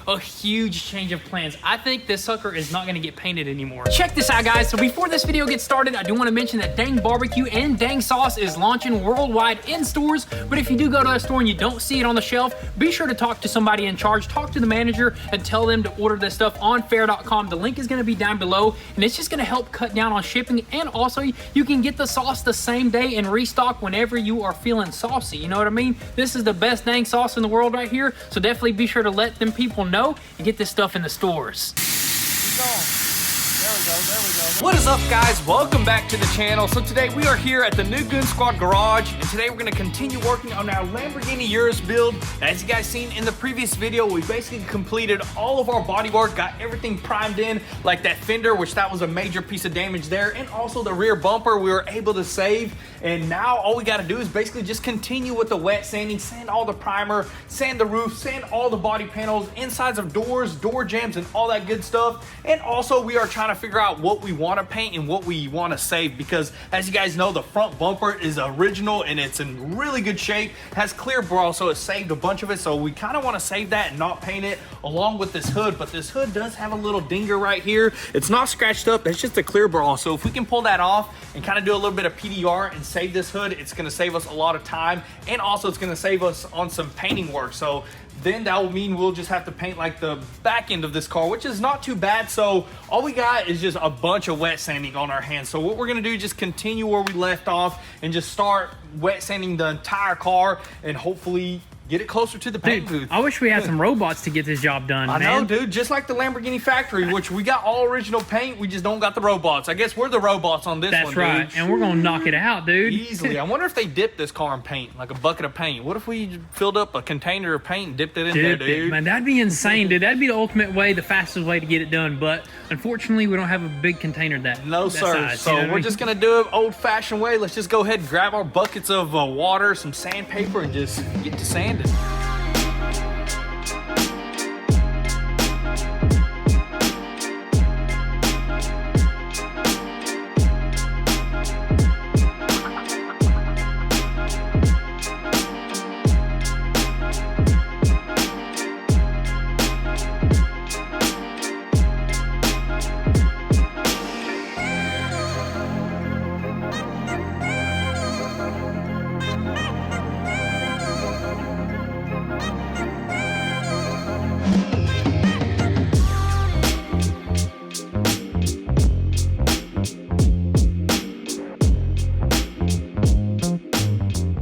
a huge change of plans. I think this sucker is not gonna get painted anymore. Check this out, guys. So before this video gets started, I do wanna mention that Dang Barbecue and Dang Sauce is launching worldwide in stores. But if you do go to a store and you don't see it on the shelf, be sure to talk to somebody in charge, talk to the manager, and tell them to order this stuff on fair.com. The link is gonna be down below, and it's just gonna help cut down on shipping. And also, you can get the sauce the same day and restock whenever you are feeling saucy. You know what I mean? This is the best dang sauce in the world right here. So definitely be sure to let them people know and get this stuff in the stores. Keep going. There we go. What is up, guys? Welcome back to the channel. So today we are here at the new Goon Squad garage, and today we're going to continue working on our Lamborghini Urus build. As you guys seen in the previous video, we basically completed all of our body work, got everything primed in, like that fender, which that was a major piece of damage there, and also the rear bumper we were able to save. And now all we got to do is basically just continue with the wet sanding, sand all the primer, sand the roof, sand all the body panels, insides of doors, door jambs, and all that good stuff. And also we are trying to figure out what we want to paint and what we want to save, because as you guys know, the front bumper is original and it's in really good shape. It has clear brawl, so it saved a bunch of it. So we kind of want to save that and not paint it, along with this hood. But this hood does have a little dinger right here. It's not scratched up, it's just a clear brawl. So if we can pull that off and kind of do a little bit of PDR and save this hood, it's going to save us a lot of time, and also it's going to save us on some painting work. So then that will mean we'll just have to paint like the back end of this car, which is not too bad. So all we got is just a bunch of wet sanding on our hands. So what we're gonna do is just continue where we left off and just start wet sanding the entire car and hopefully get it closer to the paint booth. I wish we had some robots to get this job done, I man. know, dude. Just like the Lamborghini factory, which we got all original paint, we just don't got the robots. I guess we're the robots on this one, That's right, dude. and we're gonna knock it out, dude. Easily. I wonder if they dipped this car in paint, like a bucket of paint. What if we filled up a container of paint and dipped it in there, dude? Man, that'd be insane, dude. That'd be the ultimate way, the fastest way to get it done. But unfortunately, we don't have a big container that No, that sir. size, So you know what I we're mean? just gonna do it old-fashioned way. Let's just go ahead and grab our buckets of water, some sandpaper, and just get to sanding.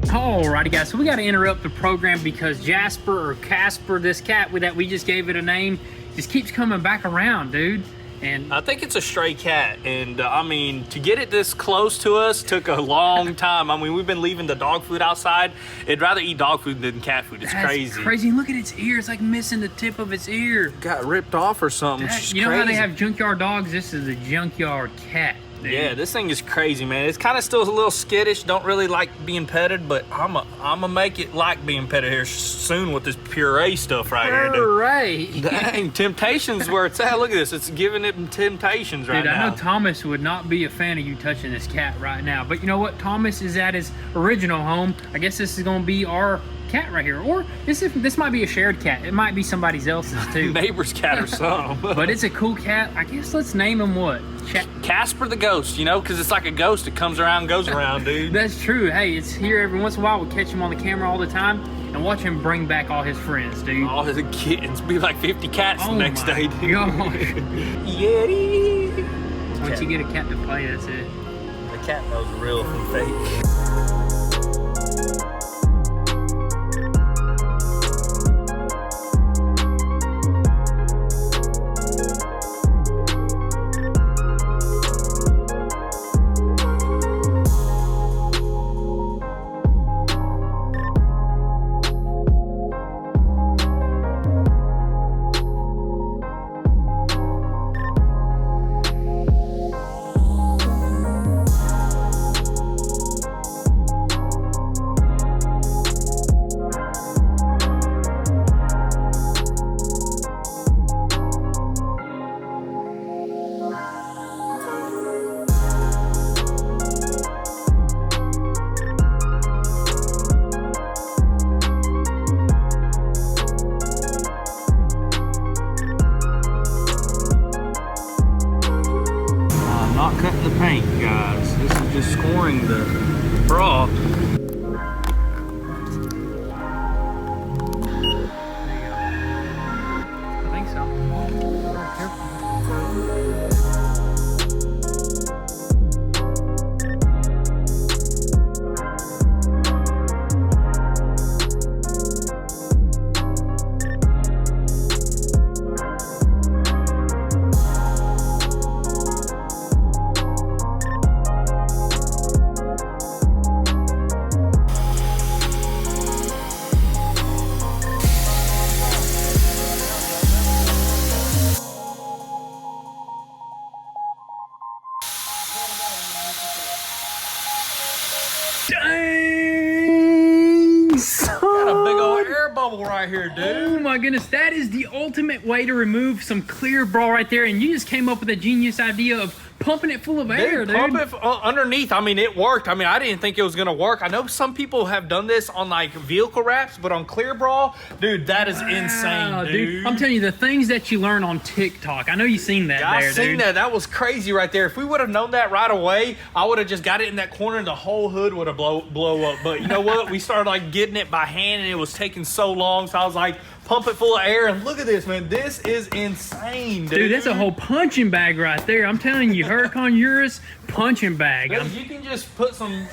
Alrighty, guys, so we got to interrupt the program because Jasper, or Casper, this cat that we just gave it a name, just keeps coming back around, dude. And I think it's a stray cat, and I mean, to get it this close to us took a long time. I mean, we've been leaving the dog food outside. It'd rather eat dog food than cat food. It's crazy. Crazy. Look at its ear. It's like missing the tip of its ear. Got ripped off or something. You know how they have junkyard dogs? This is a junkyard cat, dude. Yeah, this thing is crazy, man. It's kind of still a little skittish. Don't really like being petted, but I'm gonna make it like being petted here soon with this puree stuff right here. Puree. Dang, temptations where it's at. Look at this. It's giving it temptations right Dude, now. I know Thomas would not be a fan of you touching this cat right now. But you know what? Thomas is at his original home. I guess this is going to be our cat right here. Or this might be a shared cat. It might be somebody else's too. Neighbor's cat or something. But it's a cool cat. I guess let's name him what? Casper the ghost, you know, because it's like a ghost. It comes around, goes around, dude. That's true. Hey, it's here every once in a while. We'll catch him on the camera all the time and watch him bring back all his friends, dude. All his kittens. Be like 50 cats the next day, dude. Gosh. Yeti. Once you get a cat to play, that's it. The cat knows real from fake. not cutting the paint, guys. This is just scoring the bra. I think so. Dang! Got a big old air bubble right here, dude. Oh my goodness, that is the ultimate way to remove some clear bra right there, and you just came up with a genius idea of pumping it full of air, dude. Pump it underneath. I mean, it worked. I mean, I didn't think it was gonna work. I know some people have done this on like vehicle wraps, but on clear bra, dude, that is insane, dude. I'm telling you, the things that you learn on TikTok. I know you've seen that. I've seen that. That was crazy right there. If we would have known that right away, I would have just got it in that corner and the whole hood would have blow up. But you know what? We started like getting it by hand and it was taking so long. So I was like, pump it full of air, and look at this, man. This is insane, dude. Dude, that's a whole punching bag right there. I'm telling you, Huracan Urus punching bag. You can just put some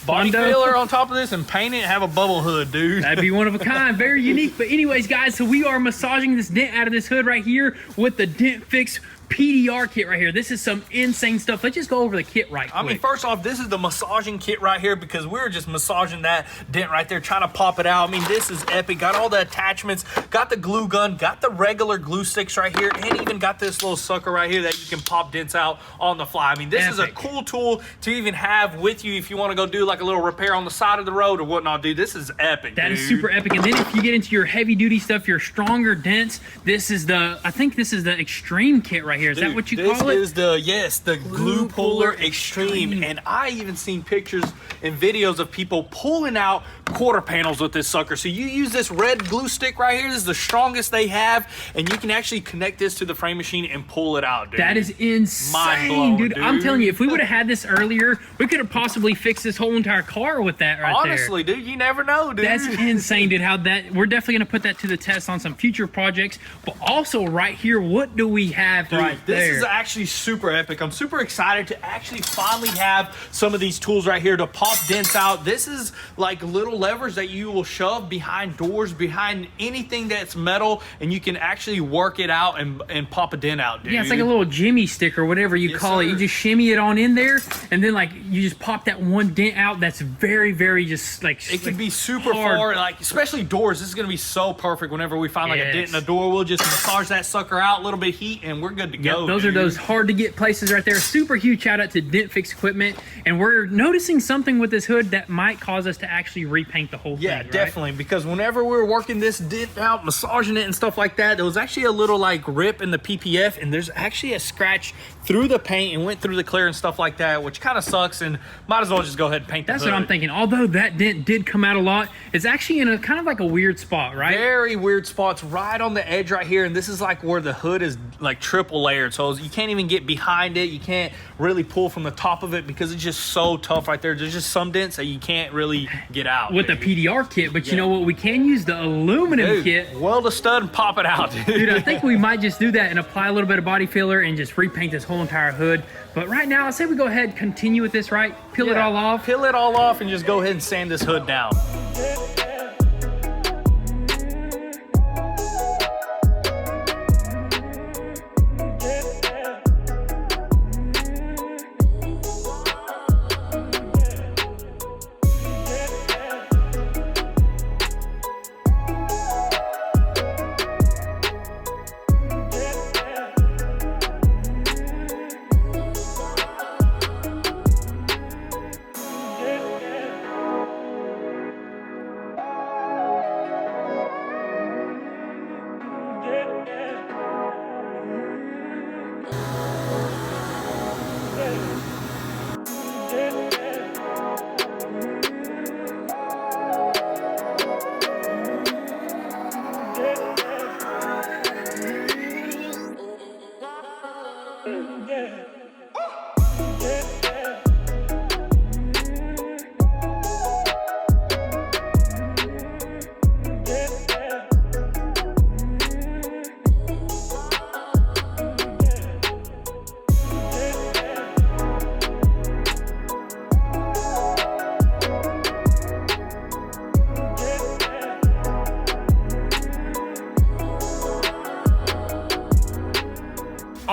body filler on top of this and paint it and have a bubble hood, dude. That'd be one of a kind, very unique. But anyways, guys, so we are massaging this dent out of this hood right here with the Dent Fix PDR kit right here. This is some insane stuff. Let's just go over the kit right quick. I mean, first off, this is the massaging kit right here because we were just massaging that dent right there, trying to pop it out. I mean, this is epic. Got all the attachments, got the glue gun, got the regular glue sticks right here, and even got this little sucker right here that you can pop dents out on the fly. I mean, this is a cool tool to even have with you if you want to go do like a little repair on the side of the road or whatnot, dude. This is epic, That is super epic. And then if you get into your heavy duty stuff, your stronger dents, this is the, I think this is the extreme kit right here. Is that what you call it? This is the glue puller extreme. And I even seen pictures and videos of people pulling out quarter panels with this sucker. So you use this red glue stick right here. This is the strongest they have, and you can actually connect this to the frame machine and pull it out, dude. That is insane, mind-blowing, dude. I'm telling you, if we would have had this earlier, we could have possibly fixed this whole entire car with that right Honestly, dude, you never know, dude. That's insane, dude. How that, we're definitely gonna put that to the test on some future projects. But also right here, what do we have right there? This is actually super epic. I'm super excited to actually finally have some of these tools right here to pop dents out. This is like little levers that you will shove behind doors, behind anything that's metal, and you can actually work it out and pop a dent out, dude. Yeah, it's like a little Jimmy stick or whatever you call it. You just shimmy it on in there, and then like you just pop that one dent out. That's very, very just like it can be super far, like especially doors. This is gonna be so perfect. Whenever we find like a dent in a door, we'll just massage that sucker out, a little bit of heat, and we're good to go. Those are those hard to get places right there. Super huge shout out to Dent Fix Equipment, and we're noticing something with this hood that might cause us to actually repaint the whole thing. Yeah, definitely, because whenever we were working this dent out, massaging it and stuff like that, there was actually a little like rip in the PPF, and there's actually a scratch through the paint and went through the clear and stuff like that, which kind of sucks, and might as well just go ahead and paint the hood. That's what I'm thinking. Although that dent did come out a lot, it's actually in a kind of like a weird spot, right? Very weird spots right on the edge right here, and this is like where the hood is like triple layered, so you can't even get behind it. You can't really pull from the top of it because it's just so tough right there. There's just some dents that you can't really get out with the PDR kit, but you know what? We can use the aluminum kit. Weld a stud and pop it out, dude. Dude, I think we might just do that and apply a little bit of body filler and just repaint this whole entire hood. But right now, I say we go ahead and continue with this, right? Peel it all off. Peel it all off and just go ahead and sand this hood down.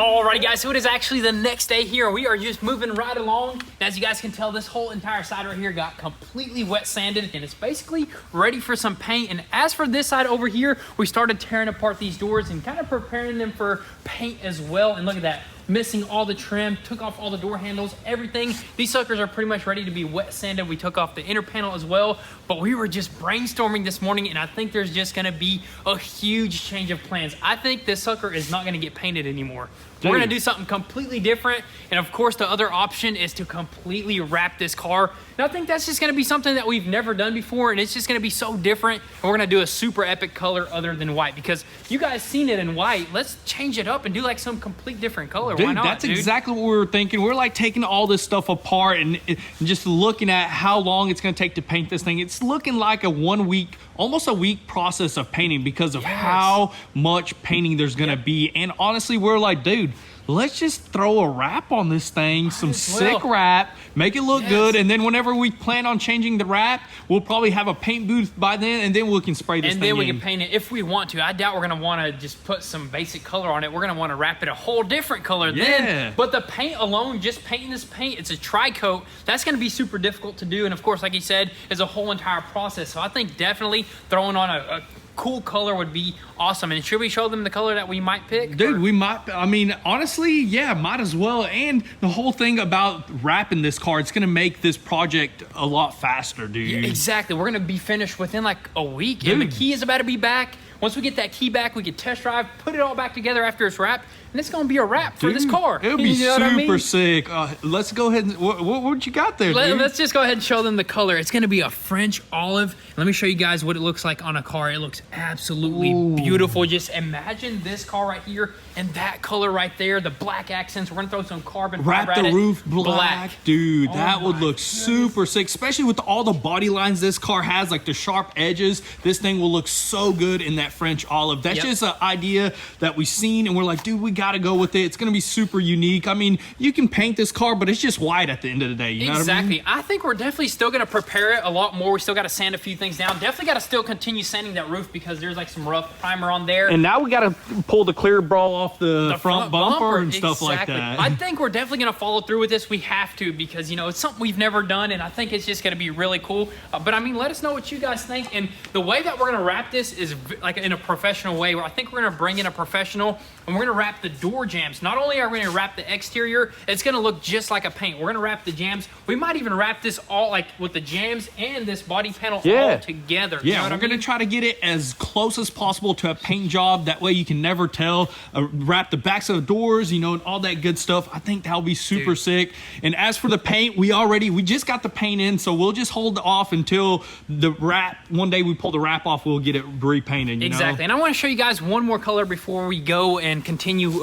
Alrighty guys, so it is actually the next day here. We are just moving right along. As you guys can tell, this whole entire side right here got completely wet sanded and it's basically ready for some paint. And as for this side over here, we started tearing apart these doors and kind of preparing them for paint as well. And look at that, missing all the trim, took off all the door handles, everything. These suckers are pretty much ready to be wet sanded. We took off the inner panel as well, but we were just brainstorming this morning and I think there's just gonna be a huge change of plans. I think this sucker is not gonna get painted anymore. We're gonna do something completely different. And of course, the other option is to completely wrap this car. And I think that's just gonna be something that we've never done before. And it's just gonna be so different. And we're gonna do a super epic color other than white because you guys seen it in white. Let's change it up and do like some complete different color. Dude, why not, that's exactly what we were thinking. We're like taking all this stuff apart and just looking at how long it's gonna take to paint this thing. It's looking like a 1 week, almost a week process of painting because of how much painting there's gonna be. And honestly, we're like, dude, let's just throw a wrap on this thing, some sick wrap, make it look good, and then whenever we plan on changing the wrap, we'll probably have a paint booth by then, and then we can spray this thing in. And then we can paint it if we want to. I doubt we're gonna wanna just put some basic color on it. We're gonna wanna wrap it a whole different color then. But the paint alone, just painting this paint, it's a tri-coat, that's gonna be super difficult to do. And of course, like you said, is a whole entire process. So I think definitely throwing on a cool color would be awesome. And should we show them the color that we might pick? Dude, we might. I mean, honestly, yeah, might as well. And the whole thing about wrapping this car, it's gonna make this project a lot faster, dude. Yeah, exactly. We're gonna be finished within like a week. Dude. And the key is about to be back. Once we get that key back, we can test drive, put it all back together after it's wrapped, and it's gonna be a wrap for this car. It'll be super sick. Let's go ahead and, what you got there, dude? Let's just go ahead and show them the color. It's gonna be a French olive. Let me show you guys what it looks like on a car. It looks absolutely beautiful. Just imagine this car right here and that color right there, the black accents. We're gonna throw some carbon fiber at it. Wrap the roof black. Dude, that would look super sick, especially with all the body lines this car has, like the sharp edges. This thing will look so good in that French olive. That's just an idea that we've seen and we're like, dude, we gotta go with it. It's gonna be super unique. I mean, you can paint this car, but it's just white at the end of the day. You know what I mean? I think we're definitely still gonna prepare it a lot more. We still gotta sand a few things down. Definitely gotta still continue sanding that roof because there's like some rough primer on there. And now we gotta pull the clear ball off the front bumper and stuff like that. I think we're definitely gonna follow through with this. We have to because, you know, it's something we've never done and I think it's just gonna be really cool. But I mean, let us know what you guys think. And the way that we're gonna wrap this is like in a professional way where I think we're gonna bring in a professional and we're gonna wrap the door jambs. Not only are we gonna wrap the exterior, it's gonna look just like a paint. We're gonna wrap the jambs. We might even wrap this all like with the jambs and this body panel all together. Yeah, we're gonna try to get it as close as possible to a paint job. That way you can never tell. Wrap the backs of the doors, you know, and all that good stuff. I think that'll be super sick. And as for the paint, we just got the paint in, so we'll just hold off until the wrap. One day we pull the wrap off, we'll get it repainted. Exactly. And I want to show you guys one more color before we go and continue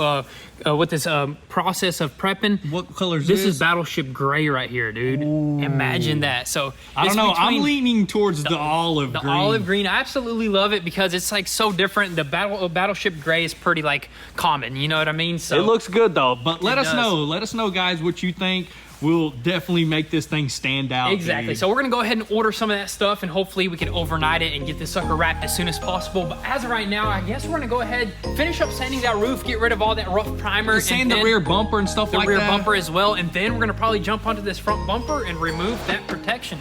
with this process of prepping. What color is this? This is Battleship Gray right here, dude. Ooh. Imagine that. So I don't know. I'm leaning towards the olive green. The olive green. I absolutely love it because it's like so different. The Battleship Gray is pretty like common. You know what I mean? So it looks good though. But let us know. Let us know, guys, what you think. We'll definitely make this thing stand out. Exactly. Dude. So we're gonna go ahead and order some of that stuff and hopefully we can overnight it and get this sucker wrapped as soon as possible. But as of right now, I guess we're gonna go ahead, finish up sanding that roof, get rid of all that rough primer. And sand the rear bumper and stuff like that. The rear bumper as well. And then we're gonna probably jump onto this front bumper and remove that protection.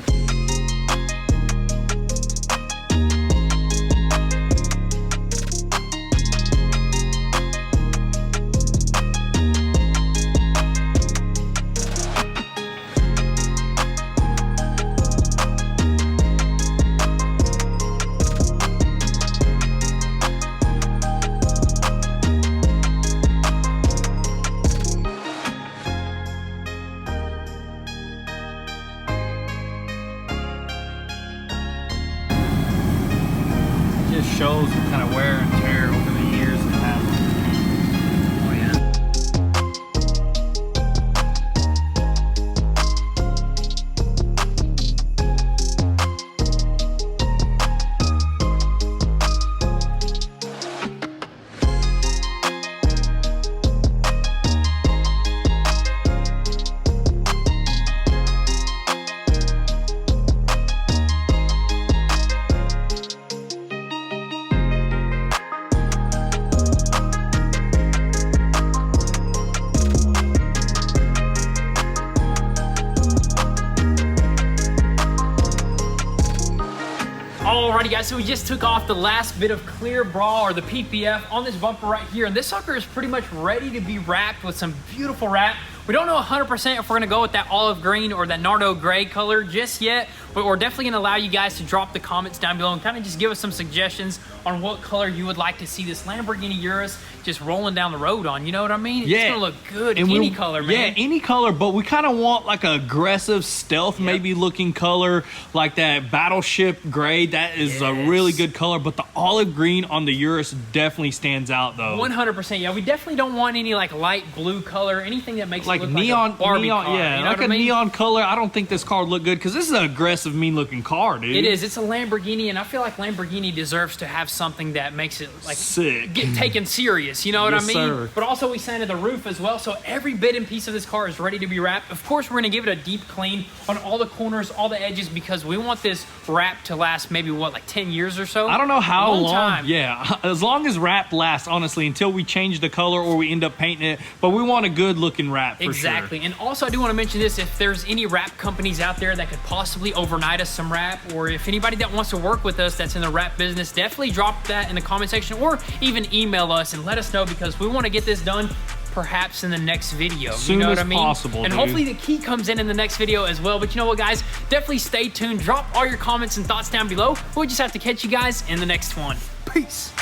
Alrighty guys, so we just took off the last bit of clear bra or the PPF on this bumper right here, and this sucker is pretty much ready to be wrapped with some beautiful wrap. We don't know 100% if we're gonna go with that olive green or that Nardo gray color just yet, but we're definitely gonna allow you guys to drop the comments down below and kind of just give us some suggestions on what color you would like to see this Lamborghini Urus just rolling down the road on. You know what I mean? Yeah. It's gonna look good any color, man. Yeah, any color, but we kind of want like a aggressive stealth maybe looking color, like that battleship gray. That is a really good color, but the olive green on the Urus definitely stands out though. 100%, yeah. We definitely don't want any like light blue color, anything that makes like it look neon, like a Barbie car, yeah, you know like what I a mean? neon color. I don't think this car would look good because this is an aggressive, mean-looking car, dude. It is. It's a Lamborghini, and I feel like Lamborghini deserves to have something that makes it like sick, get taken serious. You know what I Yes, mean? sir. But also, we sanded the roof as well, so every bit and piece of this car is ready to be wrapped. Of course, we're gonna give it a deep clean on all the corners, all the edges, because we want this wrap to last maybe what, like 10 years or so. I don't know how long. Time. Yeah, as long as wrap lasts, honestly, until we change the color or we end up painting it. But we want a good looking wrap for Exactly. sure. And also, I do want to mention this: if there's any wrap companies out there that could possibly overnight us some wrap, or if anybody that wants to work with us that's in the wrap business, definitely drop that in the comment section or even email us and let us know, because we want to get this done perhaps in the next video. Soon you know as what I mean? possible, and dude. hopefully the key comes in the next video as well. But you know what, guys? Definitely stay tuned. Drop all your comments and thoughts down below. We'll just have to catch you guys in the next one. Peace.